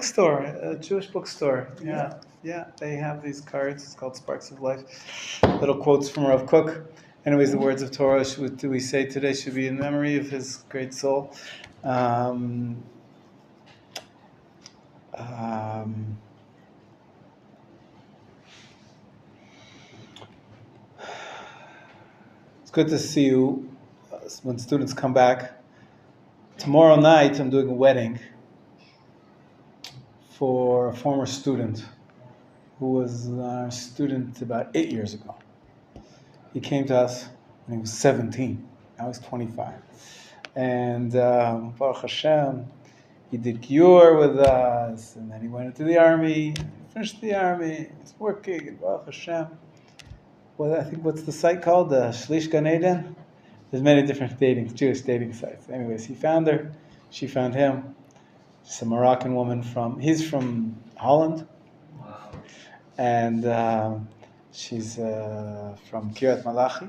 Bookstore, a Jewish bookstore. Yeah, they have these cards. It's called Sparks of Life. Little quotes from Rav Kook. Anyways, the words of Torah we say today should be in memory of his great soul. Um, um, it's good to see you when students come back. Tomorrow night, I'm doing a wedding for a former student who was our student about 8 years ago. He came to us when he was 17. Now he's 25. And Baruch Hashem, he did Kior with us, and then he went into the army, finished the army, he's working, and Baruch Hashem. Well, I think, what's the site called? The Shlish Gan Eden? There's many different Jewish dating sites. Anyways, he found her, she found him. She's a Moroccan woman he's from Holland. Wow. And she's from Kiryat Malachi.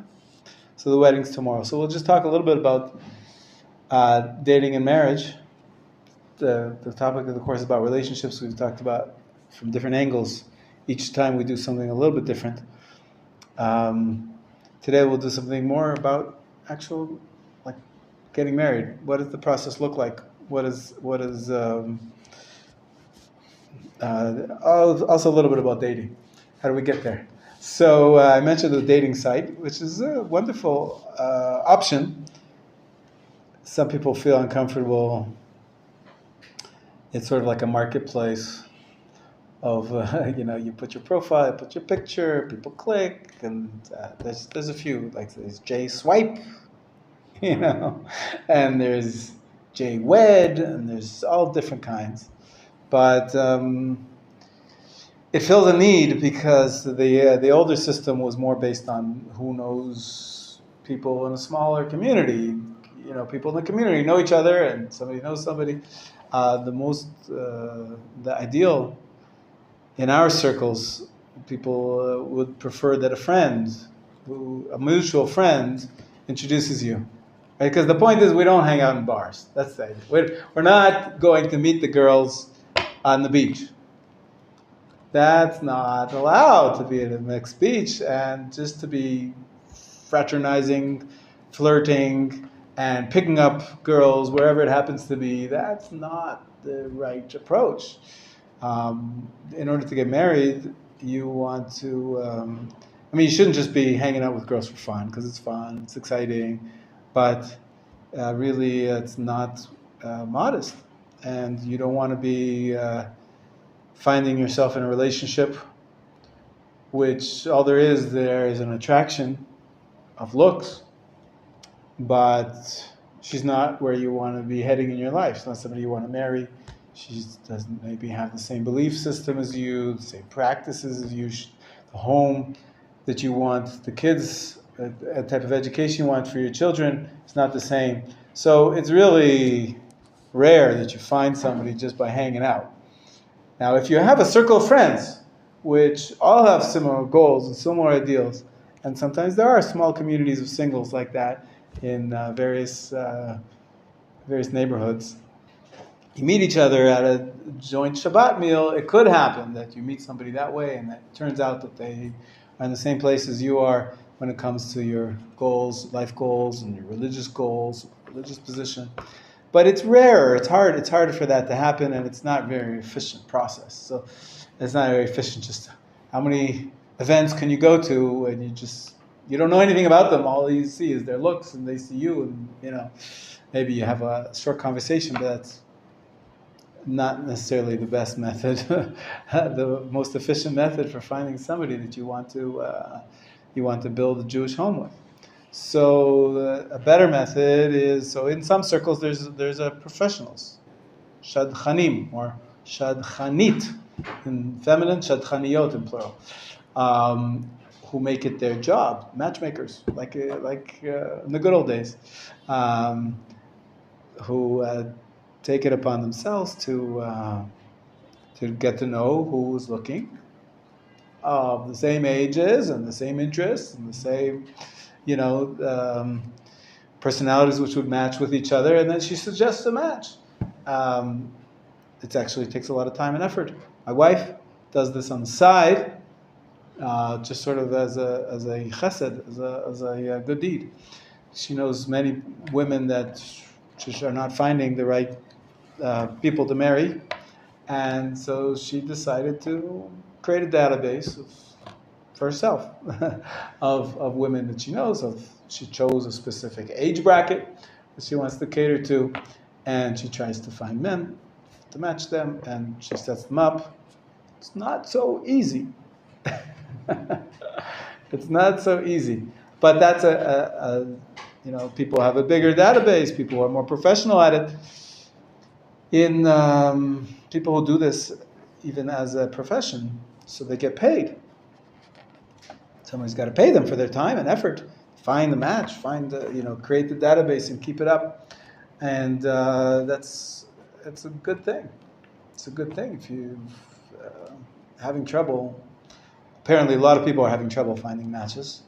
So the wedding's tomorrow. So we'll just talk a little bit about dating and marriage. The topic of the course is about relationships. We've talked about from different angles. Each time we do something a little bit different. Today we'll do something more about actual, like, getting married. What does the process look like? Also a little bit about dating. How do we get there? So I mentioned the dating site, which is a wonderful option. Some people feel uncomfortable. It's sort of like a marketplace of, you put your profile, put your picture, people click, and there's a few, like there's J Swipe, and there's J Wed, and there's all different kinds. But it fills a need because the older system was more based on who knows people in a smaller community. People in the community know each other, and somebody knows somebody. The ideal in our circles, people would prefer that a mutual friend, introduces you. Right? Because the point is, we don't hang out in bars. That's the idea. We're not going to meet the girls on the beach. That's not allowed to be at a mixed beach, and just to be fraternizing, flirting, and picking up girls wherever it happens to be. That's not the right approach. In order to get married, you want to, you shouldn't just be hanging out with girls for fun, because it's fun, it's exciting, but really it's not modest. And you don't want to be finding yourself in a relationship which all there is an attraction of looks, but she's not where you want to be heading in your life. She's not somebody you want to marry. She doesn't maybe have the same belief system as you, the same practices as you, the home that you want, the kids, a type of education you want for your children, it's not the same. So it's really rare that you find somebody just by hanging out. Now, if you have a circle of friends, which all have similar goals and similar ideals, and sometimes there are small communities of singles like that in various neighborhoods, you meet each other at a joint Shabbat meal, it could happen that you meet somebody that way, and it turns out that they are in the same place as you are when it comes to your goals, life goals, and your religious goals, religious position. But it's rarer. It's harder for that to happen, and it's not a very efficient process. So it's not very efficient. Just how many events can you go to, and you don't know anything about them. All you see is their looks, and they see you, and maybe you have a short conversation, but that's not necessarily the best method, the most efficient method for finding somebody that you want to build a Jewish home with. So a better method is, in some circles there's a professionals, shadchanim or shadchanit in feminine, shadchaniyot in plural, who make it their job, matchmakers, like in the good old days, who take it upon themselves to get to know who's looking, of the same ages and the same interests and the same, personalities which would match with each other, and then she suggests a match. it actually takes a lot of time and effort. My wife does this on the side, just sort of as a chesed, as a good deed. She knows many women that just are not finding the right people to marry, and so she decided to create a database for herself of women that she knows of. She chose a specific age bracket that she wants to cater to, and she tries to find men to match them, and she sets them up. It's not so easy. It's not so easy, but that's people have a bigger database. People are more professional at it. In people who do this even as a profession, so they get paid. Somebody's got to pay them for their time and effort. Find the match, create the database and keep it up, and it's a good thing. It's a good thing if you having trouble. Apparently, a lot of people are having trouble finding matches,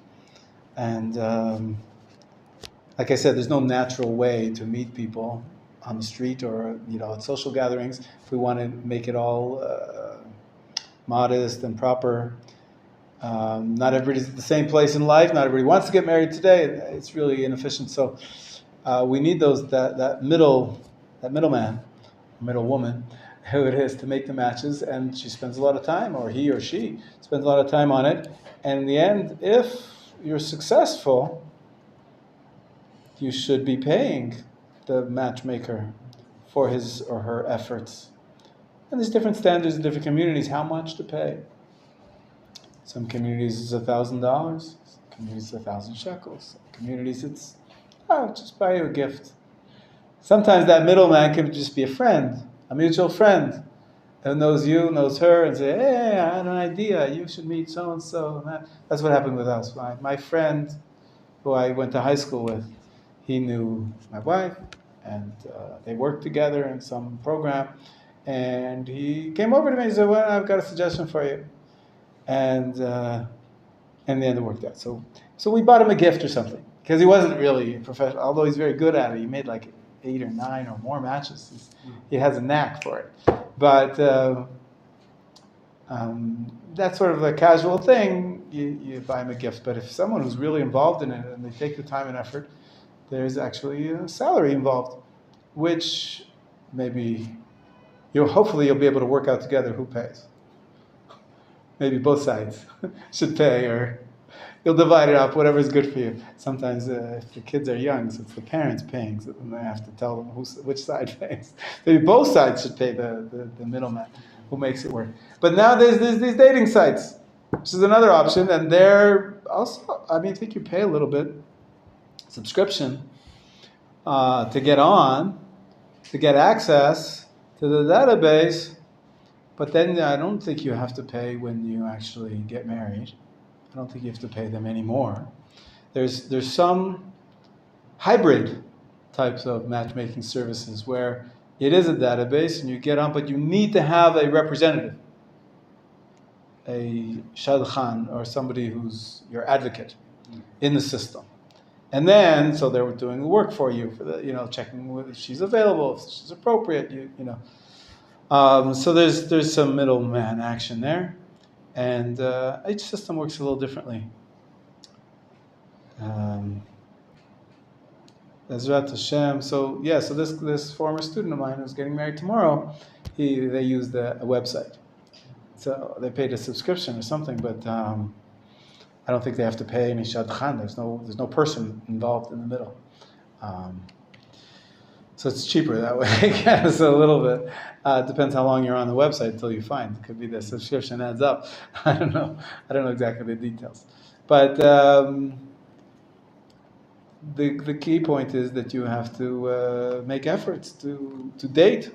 and like I said, there's no natural way to meet people on the street or at social gatherings. If we want to make it all modest and proper, not everybody's at the same place in life. Not everybody wants to get married today. It's really inefficient. So we need that middleman, middle woman, who it is to make the matches, and she spends a lot of time, or he or she spends a lot of time on it. And in the end, if you're successful, you should be paying the matchmaker for his or her efforts. And there's different standards in different communities, how much to pay. Some communities it's $1,000, some communities 1,000 shekels, some communities it's, just buy you a gift. Sometimes that middleman could just be a friend, a mutual friend, who knows you, knows her, and say, hey, I had an idea, you should meet so-and-so. That's what happened with us. My friend, who I went to high school with, he knew my wife, and they worked together in some program, and he came over to me and said, well, I've got a suggestion for you. And in the end it worked out. So we bought him a gift or something, because he wasn't really a professional, although he's very good at it. He made like 8 or 9 or more matches. He has a knack for it. But that's sort of a casual thing. You buy him a gift. But if someone who's really involved in it and they take the time and effort, there's actually a salary involved, which maybe hopefully you'll be able to work out together who pays. Maybe both sides should pay, or you'll divide it up, whatever's good for you. Sometimes if the kids are young, so it's the parents paying, so then they have to tell them which side pays. Maybe both sides should pay the middleman who makes it work. But now there's these dating sites, which is another option, and they're also, I think you pay a little bit, subscription, to get on, to get access to the database. But then I don't think you have to pay when you actually get married. I don't think you have to pay them anymore. There's some hybrid types of matchmaking services where it is a database and you get on, but you need to have a representative, a shadchan, or somebody who's your advocate in the system. And then, so they're doing the work for you, for the, checking if she's available, if she's appropriate, so there's some middleman action there, and each system works a little differently. Ezrat Hashem. So this former student of mine who's getting married tomorrow, they used a website, so they paid a subscription or something, but I don't think they have to pay any shadchan. There's no person involved in the middle. So it's cheaper that way, I guess, a little bit. It depends how long you're on the website until you find. It could be the subscription adds up. I don't know. I don't know exactly the details. But the key point is that you have to make efforts to date,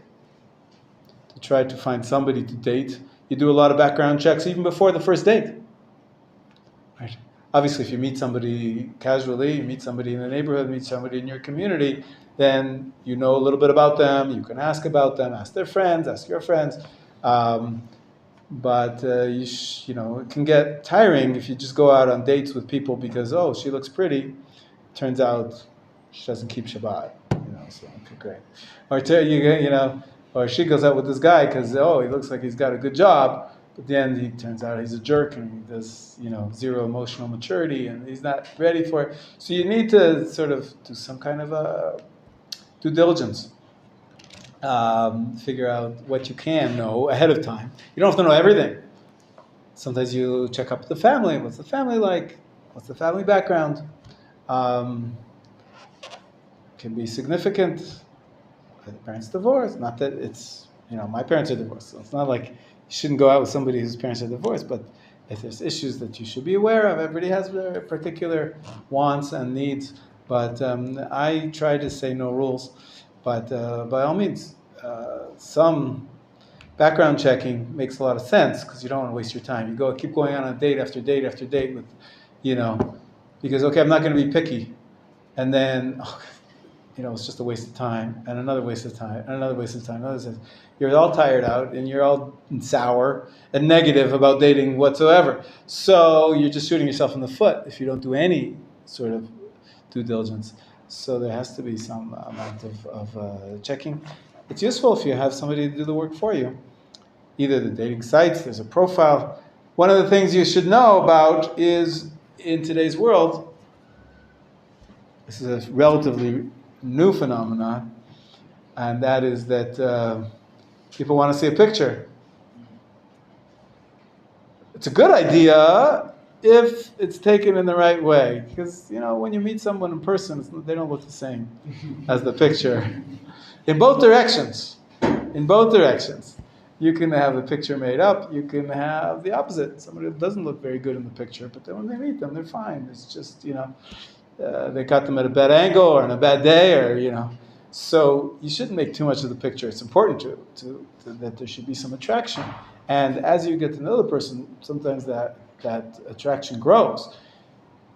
to try to find somebody to date. You do a lot of background checks even before the first date. Right? Obviously, if you meet somebody casually, you meet somebody in the neighborhood, meet somebody in your community, then you know a little bit about them. You can ask about them, ask their friends, ask your friends. But it can get tiring if you just go out on dates with people because, she looks pretty. Turns out she doesn't keep Shabbat. So okay, great. Or or she goes out with this guy because, oh, he looks like he's got a good job, but at the end he turns out he's a jerk and he does, zero emotional maturity and he's not ready for it. So you need to sort of do some kind of a due diligence. Figure out what you can know ahead of time. You don't have to know everything. Sometimes you check up with the family. What's the family like? What's the family background? Can be significant. Are the parents divorced? Not that it's, my parents are divorced. So it's not like you shouldn't go out with somebody whose parents are divorced, but if there's issues that you should be aware of, everybody has their particular wants and needs. But I try to say no rules. But by all means, some background checking makes a lot of sense because you don't want to waste your time. You keep going on a date after date after date with, because, okay, I'm not going to be picky. And then, it's just a waste of time, and another waste of time, and another waste of time. You're all tired out, and you're all sour and negative about dating whatsoever. So you're just shooting yourself in the foot if you don't do any sort of due diligence. So there has to be some amount of checking. It's useful if you have somebody to do the work for you. Either the dating sites, there's a profile. One of the things you should know about is, in today's world, this is a relatively new phenomenon, and that is that people want to see a picture. It's a good idea if it's taken in the right way, because when you meet someone in person, they don't look the same as the picture. In both directions. You can have the picture made up. You can have the opposite. Somebody that doesn't look very good in the picture, but then when they meet them, they're fine. It's just they got them at a bad angle or on a bad day, or So you shouldn't make too much of the picture. It's important to that there should be some attraction. And as you get to know the person, sometimes that attraction grows.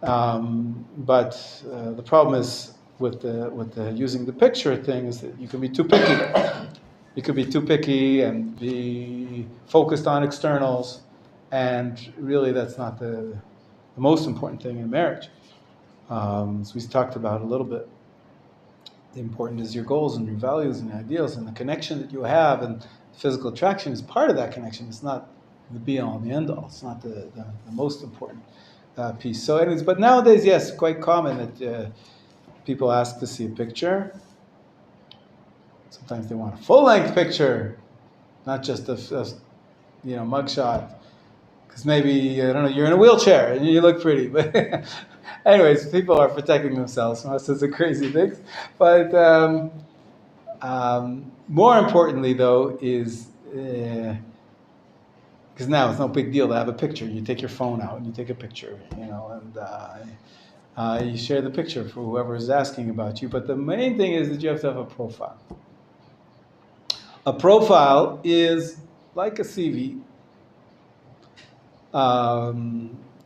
But the problem is with the using the picture thing is that you can be too picky. You could be too picky and be focused on externals, and really that's not the most important thing in marriage. As we talked about a little bit, the important is your goals and your values and your ideals and the connection that you have, and physical attraction is part of that connection. It's not the be-all and the end-all. It's not the most important piece. So anyways, but nowadays, yes, quite common that people ask to see a picture. Sometimes they want a full-length picture, not just a mugshot. Because maybe, I don't know, you're in a wheelchair and you look pretty. But anyways, people are protecting themselves from all sorts of crazy things. But more importantly, though, is because now it's no big deal to have a picture. You take your phone out and you take a picture, and you share the picture for whoever is asking about you. But the main thing is that you have to have a profile. A profile is like a CV,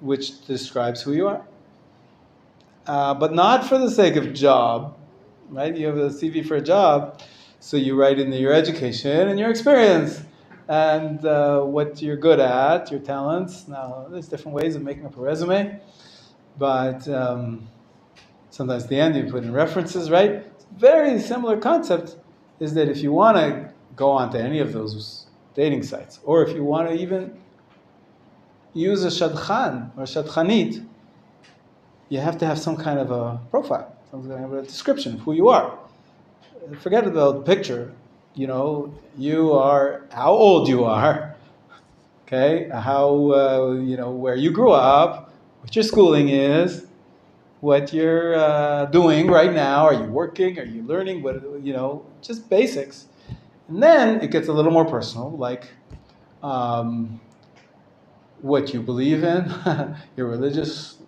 which describes who you are. But not for the sake of job, right? You have a CV for a job, so you write in your education and your experience and what you're good at, your talents. Now, there's different ways of making up a resume, but sometimes at the end you put in references, right? Very similar concept is that if you want to go onto any of those dating sites, or if you want to even use a shadchan or shadchanit, you have to have some kind of a profile, some kind of a description of who you are. Forget about the picture. You are, how old you are, okay? How, where you grew up, what your schooling is, what you're doing right now. Are you working? Are you learning? What, just basics. And then it gets a little more personal, like what you believe in, your religious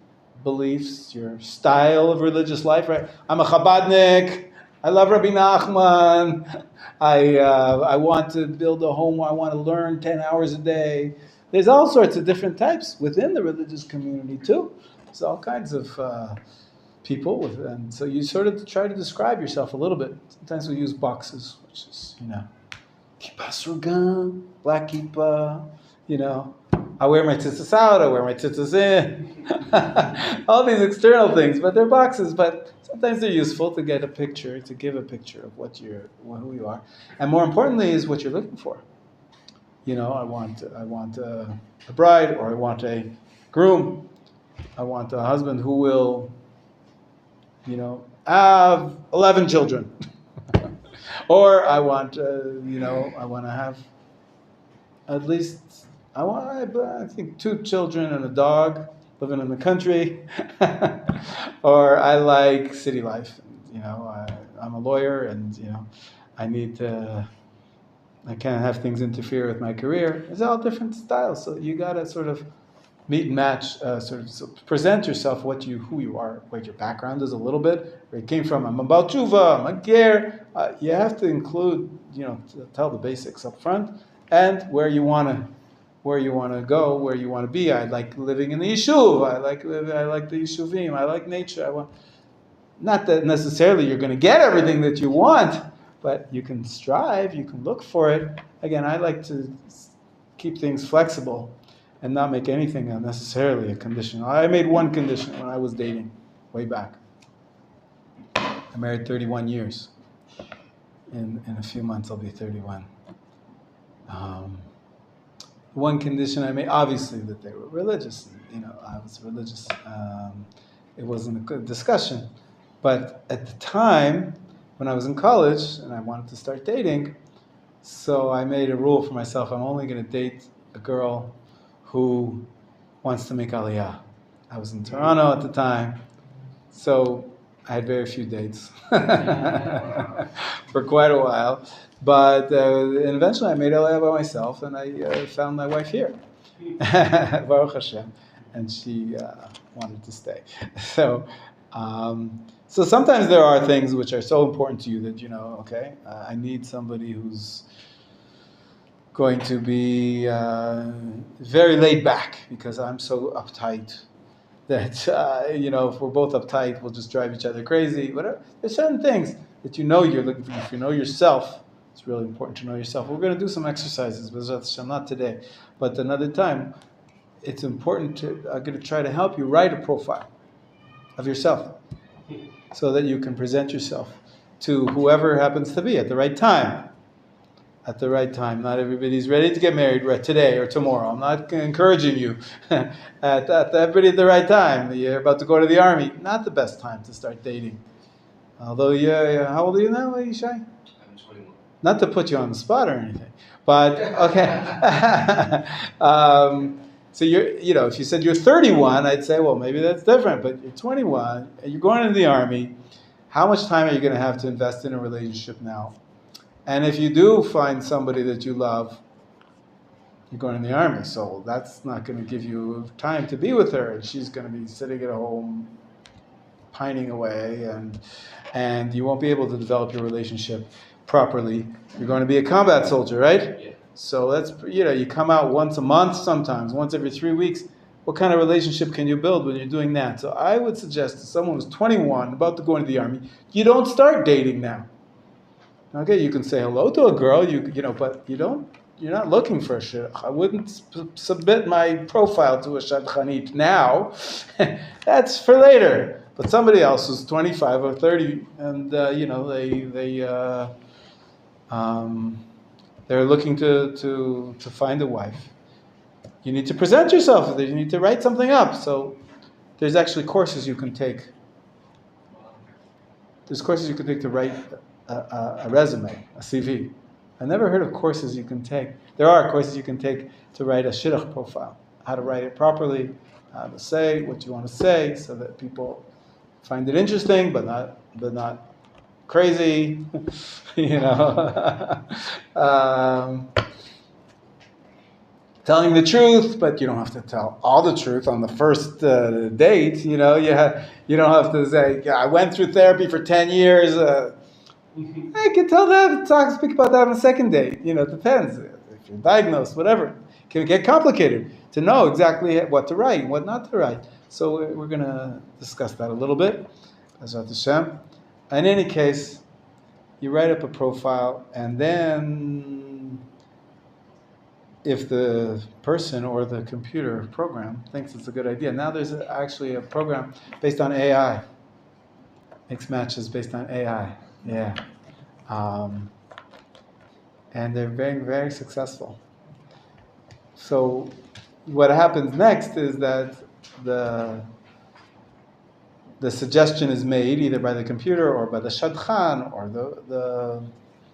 beliefs, your style of religious life, right? I'm a Chabadnik. I love Rabbi Menachem. I want to build a home where I want to learn 10 hours a day. There's all sorts of different types within the religious community too. There's all kinds of people, and so you sort of try to describe yourself a little bit. Sometimes we use boxes, which is, kippah sruga, black kippah, I wear my tzitzis out, I wear my tzitzis in. All these external things, but they're boxes. But Sometimes they're useful to get a picture, to give a picture of who you are, and more importantly is what you're looking for. I want a bride, or I want a groom. I want a husband who will, have 11 children, or I want, I want to have at least, I think 2 children and a dog living in the country, or I like city life. I'm a lawyer, and I need to. I can't have things interfere with my career. It's all different styles, so you gotta sort of meet and match, present yourself, who you are, what your background is a little bit, where you came from. I'm about tshuva, I'm a ger. You have to include, to tell the basics up front, and where you wanna go, where you wanna be. I like living in the yishuv. I like the yishuvim. I like nature. Not that necessarily you're going to get everything that you want, but you can strive, you can look for it. Again, I like to keep things flexible and not make anything unnecessarily a condition. I made one condition when I was dating, way back. I married 31 years. In a few months, I'll be 31. One condition I made, obviously, that they were religious. I was religious. It wasn't a good discussion. But at the time, when I was in college and I wanted to start dating, so I made a rule for myself. I'm only going to date a girl who wants to make aliyah. I was in Toronto at the time, so I had very few dates for quite a while. But and eventually I made aliyah by myself, and I found my wife here, Baruch Hashem, and she wanted to stay. So sometimes there are things which are so important to you that, I need somebody who's going to be very laid back, because I'm so uptight that, if we're both uptight, we'll just drive each other crazy. Whatever. There's certain things that you're looking for. If you know yourself, it's really important to know yourself. We're going to do some exercises, but not today, but another time. It's important I'm going to try to help you write a profile of yourself, so that you can present yourself to whoever happens to be at the right time. At the right time. Not everybody's ready to get married right today or tomorrow. I'm not encouraging you. at everybody at the right time. You're about to go to the army. Not the best time to start dating. Although, how old are you now, Yishai? I'm 21. Not to put you on the spot or anything, but okay. So if you said you're 31, I'd say, well, maybe that's different. But you're 21, and you're going into the army. How much time are you going to have to invest in a relationship now? And if you do find somebody that you love, you're going in the army, so that's not going to give you time to be with her, and she's going to be sitting at home, pining away, and you won't be able to develop your relationship properly. You're going to be a combat soldier, right? Yeah. So that's, you come out once a month sometimes, once every 3 weeks. What kind of relationship can you build when you're doing that? So I would suggest to someone who's 21, about to go into the army, you don't start dating now. Okay, you can say hello to a girl, but you're not looking for a shidduch. I wouldn't submit my profile to a shadchanit now. That's for later. But somebody else who's 25 or 30, and they're looking to find a wife. You need to present yourself. You need to write something up. So there's actually courses you can take. There's courses you can take to write a resume, a CV. I never heard of courses you can take. There are courses you can take to write a shidduch profile. How to write it properly, how to say what you want to say, so that people find it interesting, but not crazy. Telling the truth, but you don't have to tell all the truth on the first date. You don't have to say, I went through therapy for 10 years. I can tell that, speak about that on the second date. It depends. If you're diagnosed, whatever. It can get complicated to know exactly what to write and what not to write. So we're going to discuss that a little bit. Bezrat Hashem. In any case, you write up a profile, and then if the person or the computer program thinks it's a good idea, now there's actually a program based on AI. makes matches based on AI. Yeah. And they're very, very successful. So what happens next is that the suggestion is made either by the computer or by the shadchan or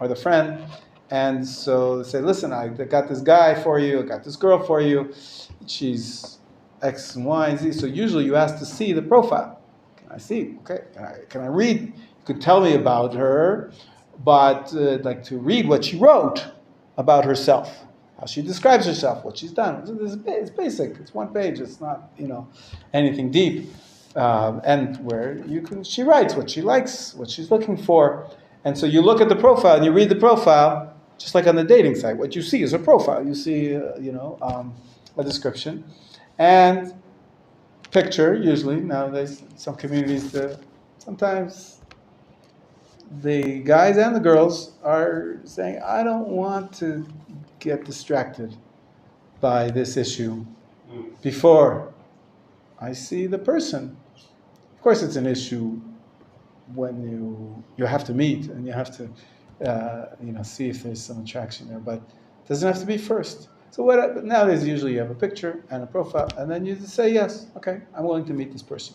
the friend, and so they say, listen, I got this guy for you, I got this girl for you, she's X and Y and Z. So usually you ask to see the profile. Can I see? Okay. Can I read? You could tell me about her, but I'd like to read what she wrote about herself, how she describes herself, what she's done. It's basic. It's one page. It's not anything deep. And where she writes what she likes, what she's looking for. And so you look at the profile and you read the profile, just like on the dating site. What you see is a profile. You see, a description and picture. Usually nowadays, some communities, sometimes the guys and the girls are saying, I don't want to get distracted by this issue before I see the person. Of course, it's an issue when you have to meet and you have to see if there's some attraction there, but it doesn't have to be first. So nowadays usually you have a picture and a profile, and then you just say yes, okay, I'm willing to meet this person.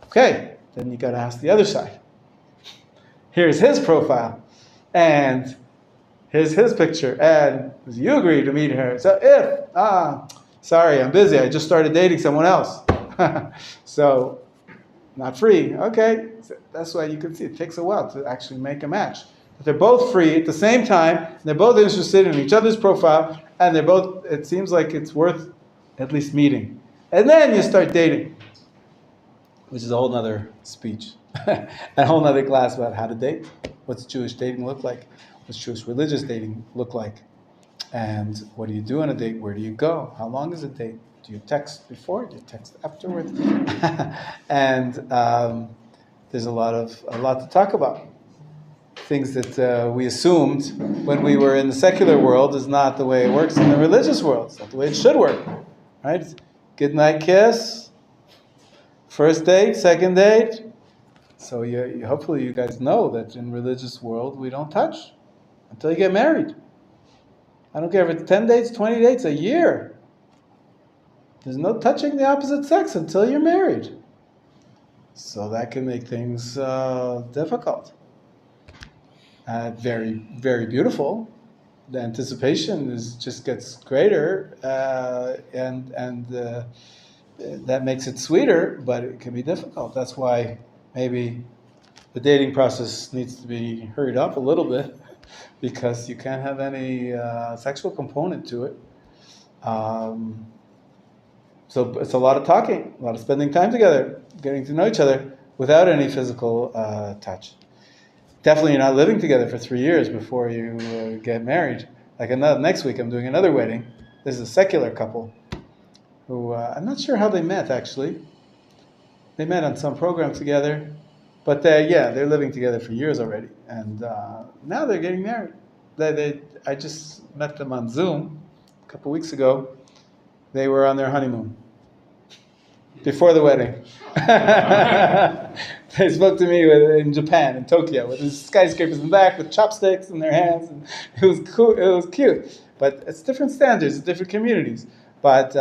Okay, then you got to ask the other side. Here's his profile, and here's his picture, and you agree to meet her. So sorry, I'm busy. I just started dating someone else, so not free. Okay, so that's why you can see it takes a while to actually make a match. But they're both free at the same time. They're both interested in each other's profile, and they're both. It seems like it's worth at least meeting, and then you start dating, which is a whole nother speech, a whole nother class about how to date. What's Jewish dating look like? What's Jewish religious dating look like? And what do you do on a date? Where do you go? How long is a date? Do you text before? Do you text afterwards? And there's a lot to talk about. Things that we assumed when we were in the secular world is not the way it works in the religious world. It's not the way it should work, right? Good night kiss, first date, second date. So hopefully you guys know that in religious world we don't touch until you get married. I don't care if it's 10 dates, 20 dates, a year. There's no touching the opposite sex until you're married. So that can make things difficult. Very, very beautiful. The anticipation just gets greater, and that makes it sweeter, but it can be difficult. That's why maybe the dating process needs to be hurried up a little bit, because you can't have any sexual component to it. So it's a lot of talking, a lot of spending time together, getting to know each other without any physical touch. Definitely you're not living together for 3 years before you get married. Like next week I'm doing another wedding. This is a secular couple who, I'm not sure how they met actually. They met on some program together, but they're living together for years already. And now they're getting married. I just met them on Zoom a couple weeks ago. They were on their honeymoon before the wedding. They spoke to me in Japan, in Tokyo, with these skyscrapers in the back, with chopsticks in their hands. And it was cool. It was cute. But it's different standards, it's different communities. But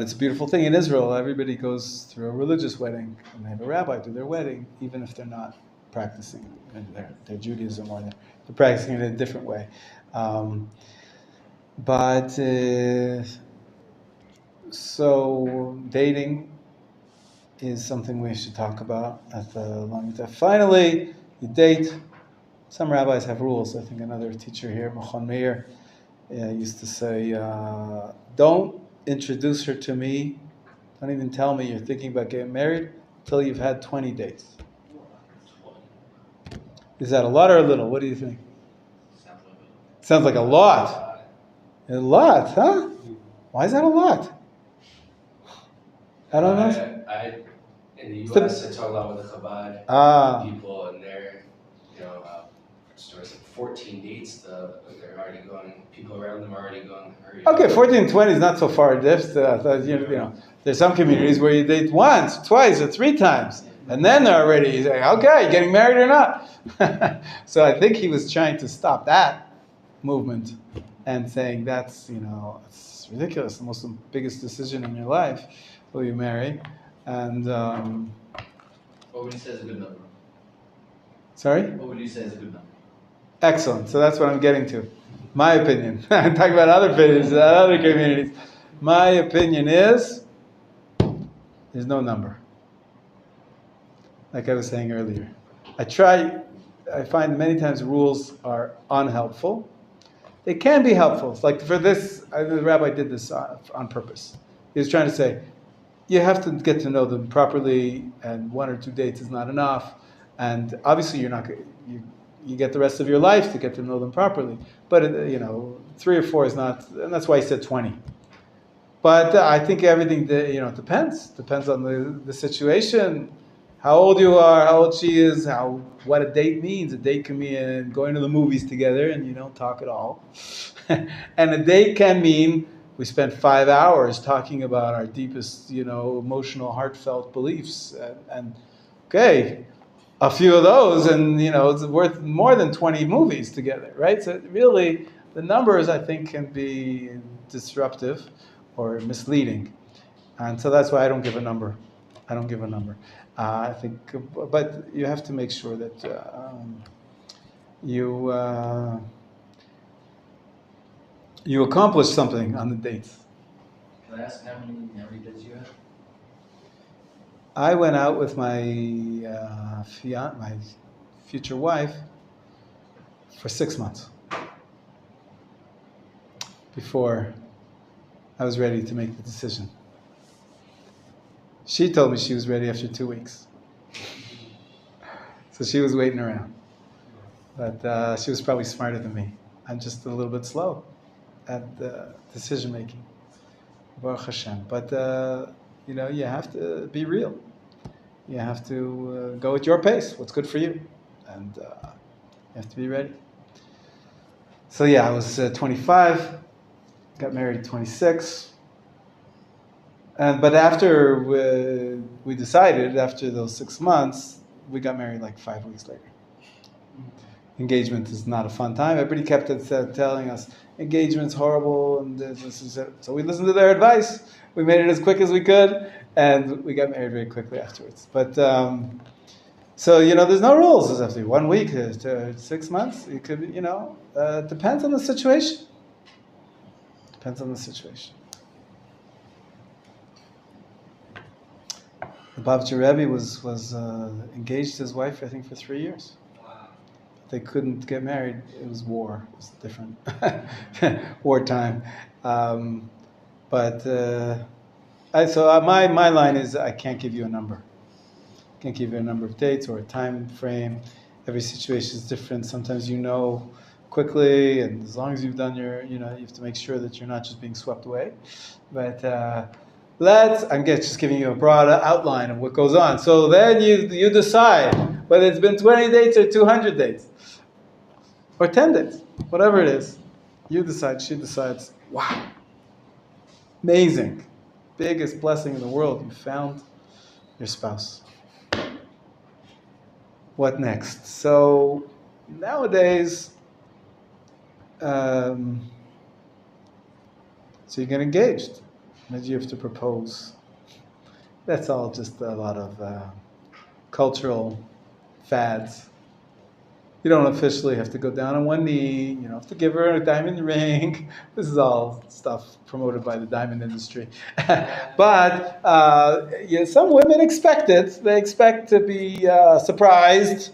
it's a beautiful thing. In Israel, everybody goes through a religious wedding, and they have a rabbi do their wedding, even if they're not practicing their Judaism, or they're practicing it in a different way. So dating is something we should talk about at the Lamita. Finally, you date. Some rabbis have rules. I think another teacher here, Machon Meir, used to say, don't introduce her to me, don't even tell me you're thinking about getting married until you've had 20 dates. Is that a lot or a little? What do you think? Sounds like a lot. A lot, huh? Why is that a lot? I don't know. In the U.S., I talk a lot with the Chabad people, and they're, stores like 14 dates. They're already going. People around them are already going. Okay, 14, 20 is not so far. There's some communities where you date once, twice, or 3 times. And then they're already saying, okay, getting married or not? So I think he was trying to stop that movement and saying that's, it's ridiculous, the most biggest decision in your life, will you marry? And what would you say is a good number? Sorry? What would you say is a good number? Excellent. So that's what I'm getting to. My opinion. I'm talking about other opinions, other communities. My opinion is there's no number. Like I was saying earlier. I find many times rules are unhelpful. They can be helpful. It's like for this, the rabbi did this on purpose. He was trying to say, you have to get to know them properly, and 1 or 2 dates is not enough. And obviously, you get the rest of your life to get to know them properly. But 3 or 4 is not, and that's why he said 20. But I think everything depends on the situation, how old you are, how old she is, what a date means. A date can mean going to the movies together and you don't talk at all, and a date can mean we spent 5 hours talking about our deepest, emotional, heartfelt beliefs, and okay, a few of those, and it's worth more than 20 movies together, right? So really, the numbers I think can be disruptive or misleading, and so that's why I don't give a number. I think, but you have to make sure that you accomplish something on the dates. Can I ask how many dates you had? I went out with my my future wife for 6 months before I was ready to make the decision. She told me she was ready after 2 weeks. So she was waiting around. But she was probably smarter than me. I'm just a little bit slow at decision making. Baruch Hashem. But, you have to be real. You have to go at your pace, what's good for you. And you have to be ready. So I was 25, got married at 26. But after we decided, after those 6 months, we got married like 5 weeks later. Engagement is not a fun time. Everybody kept telling us engagement's horrible, and this is it. So we listened to their advice. We made it as quick as we could, and we got married very quickly afterwards. But there's no rules. Does it have to be 1 week to 6 months? It could be, depends on the situation. Depends on the situation. The Bavitcher Rabbi was engaged to his wife, I think, for 3 years. Wow. They couldn't get married. It was war. It was different. Wartime. My line is I can't give you a number. I can't give you a number of dates or a time frame. Every situation is different. Sometimes quickly, and as long as you've done you have to make sure that you're not just being swept away. But I'm just giving you a broad outline of what goes on. So then you decide whether it's been 20 dates or 200 dates or 10 dates, whatever it is. You decide, she decides. Wow. Amazing. Biggest blessing in the world. You found your spouse. What next? So nowadays, so you get engaged. Then you have to propose. That's all just a lot of cultural fads. You don't officially have to go down on one knee. You don't have to give her a diamond ring. This is all stuff promoted by the diamond industry. But some women expect it. They expect to be surprised.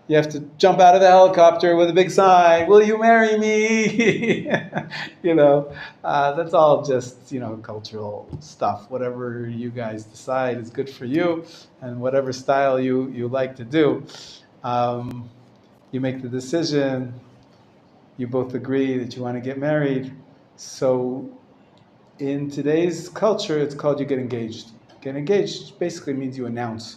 You have to jump out of the helicopter with a big sign, "Will you marry me?" That's all just, cultural stuff. Whatever you guys decide is good for you, and whatever style you like to do. You make the decision. You both agree that you want to get married. So in today's culture, it's called you get engaged. Get engaged basically means you announce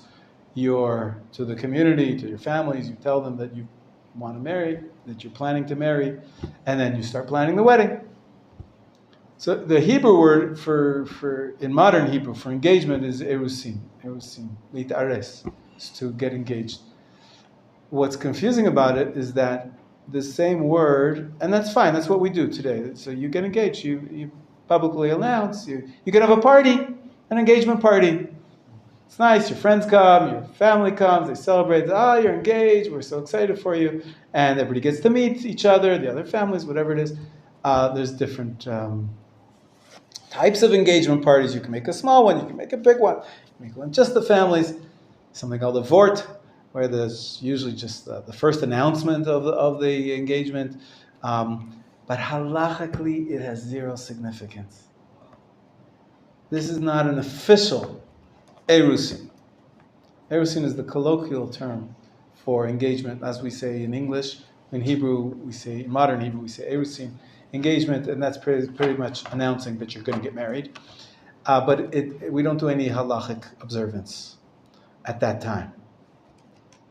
to the community, to your families, you tell them that you want to marry, that you're planning to marry, and then you start planning the wedding. So the Hebrew word for in modern Hebrew for engagement is erusin, litares, is to get engaged. What's confusing about it is that the same word, and that's fine, that's what we do today. So you get engaged, you publicly announce, you can have a party, an engagement party. It's nice, your friends come, your family comes, they celebrate, you're engaged, we're so excited for you, and everybody gets to meet each other, the other families, whatever it is. There's different types of engagement parties. You can make a small one, you can make a big one. You can make one just the families, something called a vort, where there's usually just the first announcement of the engagement. But halachically, it has zero significance. This is not an official erusin. Erusin is the colloquial term for engagement, as we say in English. In Hebrew, in modern Hebrew, we say erusin, engagement, and that's pretty much announcing that you're going to get married. But we don't do any halachic observance at that time.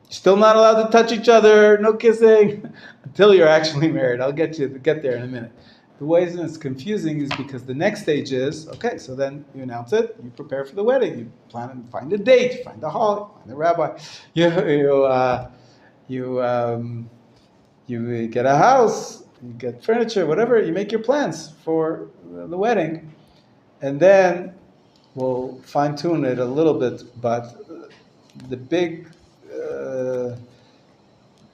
You're still not allowed to touch each other, no kissing, until you're actually married. I'll get there in a minute. The reason it's confusing is because the next stage is, okay, so then you announce it, you prepare for the wedding, you plan and find a date, find a hall, find a rabbi, you get a house, you get furniture, whatever, you make your plans for the wedding, and then we'll fine-tune it a little bit, but the big,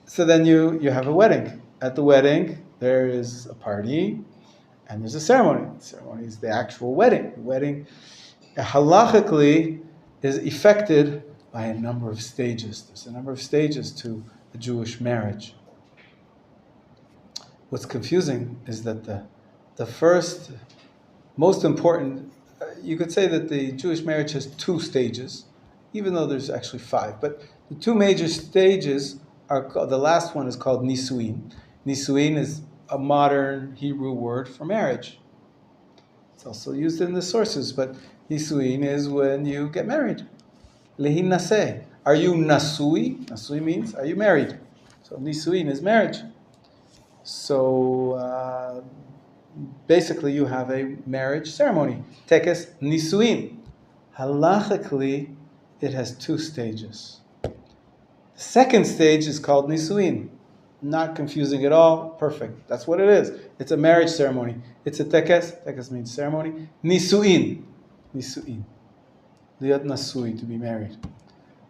so then you have a wedding. At the wedding, there is a party, and there's a ceremony. The ceremony is the actual wedding. The wedding, halachically, is effected by a number of stages. There's a number of stages to a Jewish marriage. What's confusing is that the first, most important, you could say that the Jewish marriage has 2 stages, even though there's actually 5. But the 2 major stages are the last one is called nisuin. Nisuin is a modern Hebrew word for marriage. It's also used in the sources, but nisuin is when you get married. Lehin naseh. Are you nasui? Nasui means, are you married? So nisuin is marriage. So basically you have a marriage ceremony. Tekes nisuin. Halachically, it has 2 stages. The second stage is called nisuin. Not confusing at all. Perfect. That's what it is. It's a marriage ceremony. It's a tekes. Tekes means ceremony. Nisuin. Nisuin. Liat nasui, to be married.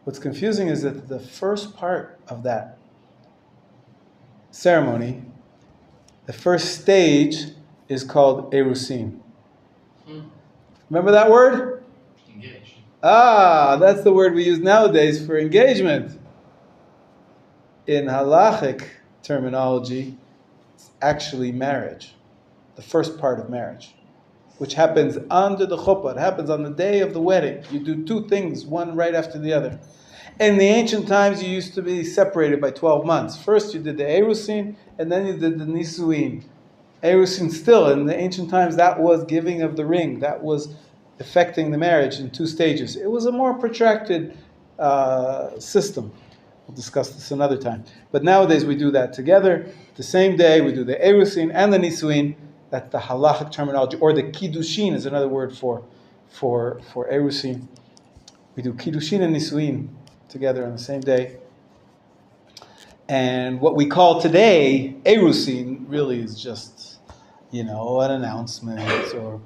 What's confusing is that the first part of that ceremony, the first stage, is called erusin. Remember that word? Engaged. That's the word we use nowadays for engagement. In halachic terminology, it's actually marriage, the first part of marriage, which happens under the chuppah. It happens on the day of the wedding. You do 2 things, one right after the other. In the ancient times, you used to be separated by 12 months. First, you did the erusin, and then you did the nisuin. Erusin still, in the ancient times, that was giving of the ring. That was effecting the marriage in 2 stages. It was a more protracted system. We'll discuss this another time. But nowadays we do that together. The same day we do the erusin and the nisuin. That's the halachic terminology. Or the kiddushin is another word for erusin. We do kiddushin and nisuin together on the same day. And what we call today erusin really is just, an announcement, or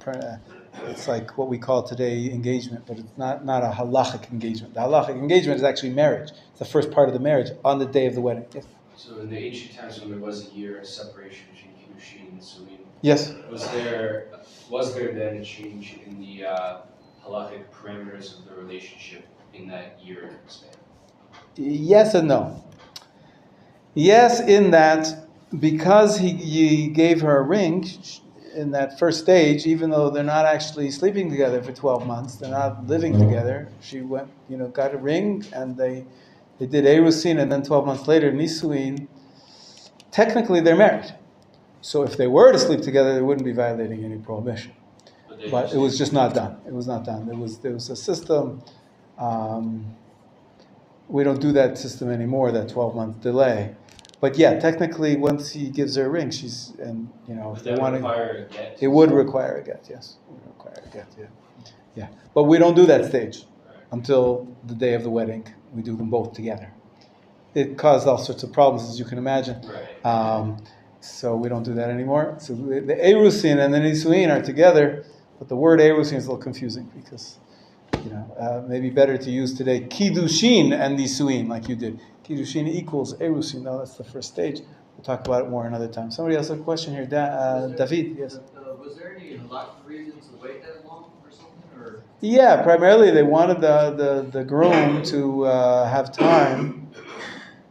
it's like what we call today engagement, but it's not a halachic engagement. The halachic engagement is actually marriage. It's the first part of the marriage on the day of the wedding. Yes? So in the ancient times when there was a year separation between kiddushin and nisuin, yes. Was there then a change in the halachic parameters of the relationship in that year span? Yes and no. Yes, in that because he gave her a ring in that first stage, even though they're not actually sleeping together for 12 months, they're not living together. She went, got a ring, and they did erusin, and then 12 months later, nisuin. Technically, they're married. So if they were to sleep together, they wouldn't be violating any prohibition. But it was just not done. It was not done. There was a system. We don't do that system anymore, that 12-month delay. But yeah, technically, once he gives her a ring, she's, and you know, if Would they that want to, require a get? it would require a get. Yes, it would require a get. Yeah, yeah. But we don't do that stage until the day of the wedding. We do them both together. It caused all sorts of problems, as you can imagine. Right. So we don't do that anymore. So the Erusin and the Nisuin are together, but the word Erusin is a little confusing because, you know, maybe better to use today Kiddushin and Nisuin like you did. Kiddushin equals Erusin. No, that's the first stage. We'll talk about it more another time. Somebody else has a question here. David, yes. Was there any logical reason to wait that long or something? Or? Yeah, primarily they wanted the groom to have time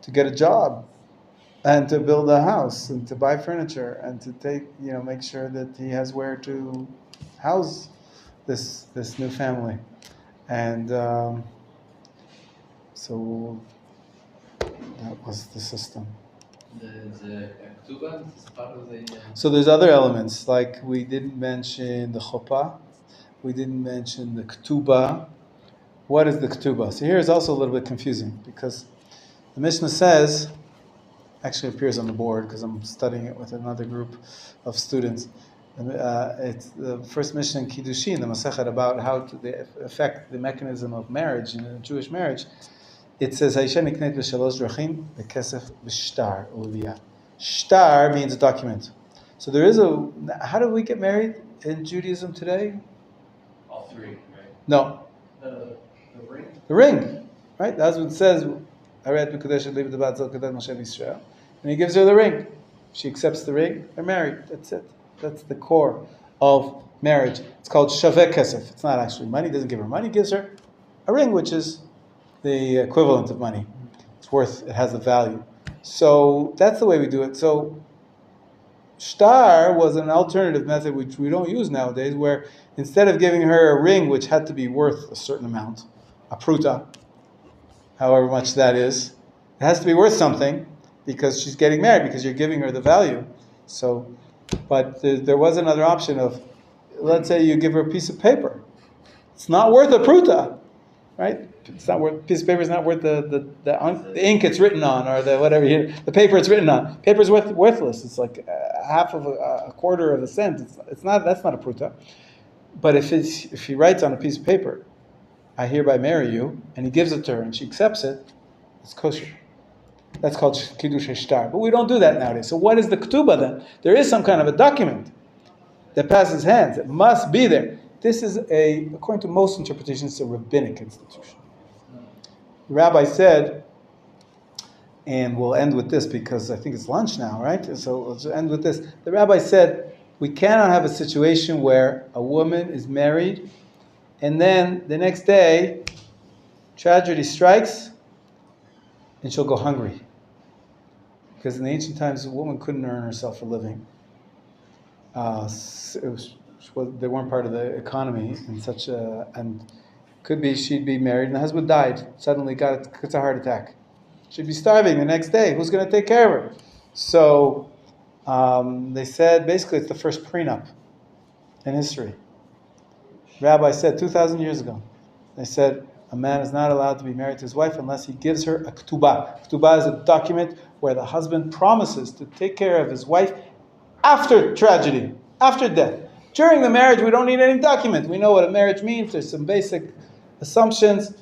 to get a job and to build a house and to buy furniture and to make sure that he has where to house this new family. And so that was the system. The Ketubah is part of the... So there's other elements, like we didn't mention the chuppah, we didn't mention the ketubah. What is the ketubah? So here is also a little bit confusing because the Mishnah says, actually appears on the board because I'm studying it with another group of students. It's the first Mishnah in Kiddushin, the Masechet, about how to affect the mechanism of marriage in a Jewish marriage. It says, "Haisha niknet b'shalosh drachim b'kesef b'shtar uliviyah." Shtar means a document. So there is a. How do we get married in Judaism today? All three, right? No. The ring? The ring, right? That's what it says. And he gives her the ring. She accepts the ring. They're married. That's it. That's the core of marriage. It's called shaveh kesef. It's not actually money. He doesn't give her money. He gives her a ring, which is the equivalent of money. It's worth. It has a value. So that's the way we do it. So shtar was an alternative method which we don't use nowadays, where instead of giving her a ring which had to be worth a certain amount, a pruta, however much that is, it has to be worth something because she's getting married, because you're giving her the value. So, but there was another option of, let's say you give her a piece of paper. It's not worth a pruta, right? It's not worth, piece of paper is not worth the ink it's written on, or the whatever, the paper it's written on. Paper is worthless. It's like half of a quarter of a cent. It's not, that's not a pruta. But if he writes on a piece of paper, "I hereby marry you," and he gives it to her and she accepts it, it's kosher. That's called kiddush shtar. But we don't do that nowadays. So what is the ketubah then? There is some kind of a document that passes hands. It must be there. This is according to most interpretations, it's a rabbinic institution. The rabbi said, and we'll end with this because I think it's lunch now, right? So let's end with this. The rabbi said, we cannot have a situation where a woman is married and then the next day, tragedy strikes, and she'll go hungry. Because in the ancient times, a woman couldn't earn herself a living. They weren't part of the economy, and could be she'd be married and the husband died. Suddenly gets a heart attack. She'd be starving the next day. Who's going to take care of her? So they said basically it's the first prenup in history. Rabbi said 2,000 years ago, they said a man is not allowed to be married to his wife unless he gives her a ketubah. Ketubah is a document where the husband promises to take care of his wife after tragedy, after death. During the marriage, we don't need any document. We know what a marriage means. There's some basic assumptions.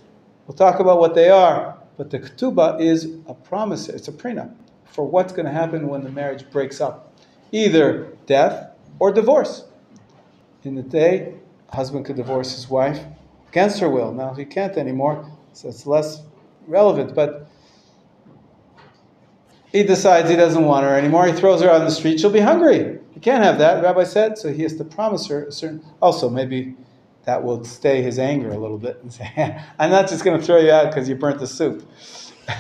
We'll talk about what they are. But the ketubah is a promise. It's a prenup for what's going to happen when the marriage breaks up. Either death or divorce. In the day, a husband could divorce his wife against her will. Now he can't anymore, so it's less relevant. But he decides he doesn't want her anymore. He throws her out on the street. She'll be hungry. You can't have that, the rabbi said. So he has to promise her a certain... Also, maybe that will stay his anger a little bit and say, I'm not just going to throw you out because you burnt the soup.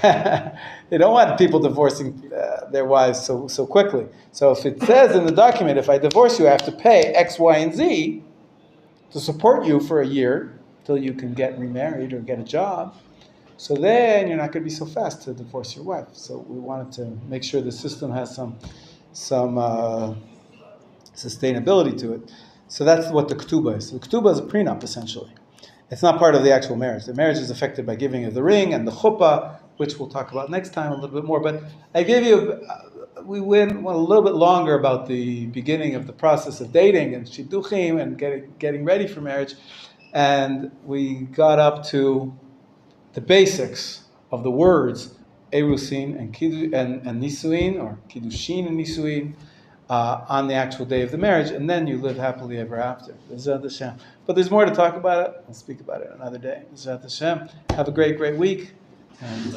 They don't want people divorcing their wives so quickly. So if it says in the document, if I divorce you, I have to pay X, Y, and Z to support you for a year till you can get remarried or get a job. So then you're not going to be so fast to divorce your wife. So we wanted to make sure the system has some sustainability to it. So that's what the ketubah is. So the ketubah is a prenup, essentially. It's not part of the actual marriage. The marriage is affected by giving of the ring and the chuppah, which we'll talk about next time a little bit more. But I gave you, we went a little bit longer about the beginning of the process of dating and shidduchim and getting ready for marriage, and we got up to the basics of the words erusin and nisuin, or kiddushin and nisuin, on the actual day of the marriage, and then you live happily ever after. B'ezrat Hashem. But there's more to talk about it. I'll speak about it another day. B'ezrat Hashem. Have a great, great week. And